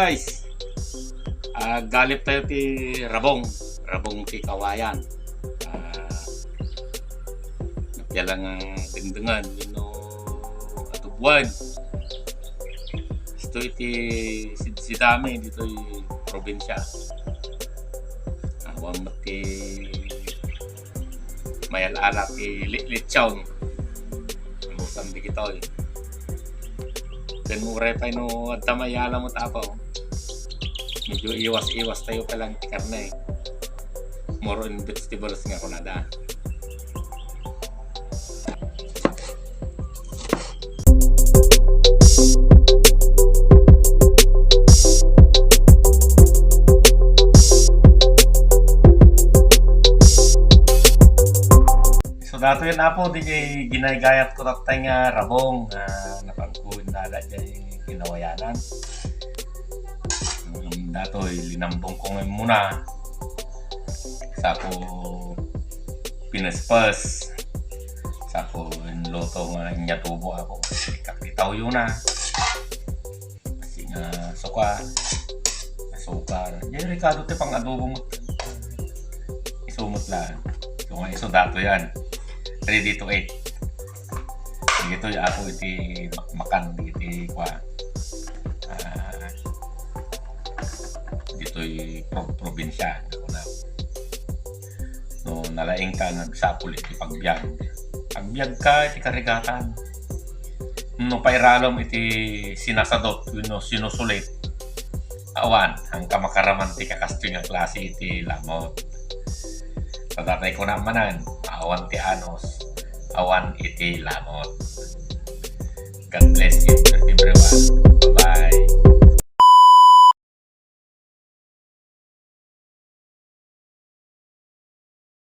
guys, galip tayo ti Rabong ti Kawayan. Napyalang ang dingdingan yun ato buwan. Ito iti sidami dito probinsya. Awang mati mayalala ti Litchaw. Amusan di kita Dan mure pa no at tamayala mo tapaw. Medyo iwas tayo palang ti karne. More in vegetables nga kunada. So dato yan apo di kay ginagayat ko tatay nga Rabong napangkuin nala dyan kinawayanan. Dato linambong ko ngayon muna sa ko pinaspas sa ko loto nga inyatubo ako kakitaw yun na kasi nga suka asukar yan Ricardo te pang adobo mo isumot lang so nga iso dato yan ready to eat dito ako iti makan iti kwa dito'y probinsya no nalaing ka nagsapul iti pagbiag ka iti karigatan no pairalom iti sinasadot yun no sinusulit awan hangka makaraman ti kakastring ang klase iti lamot padatay ko namanan awan ti anos awan iti lamot. God bless you everyone.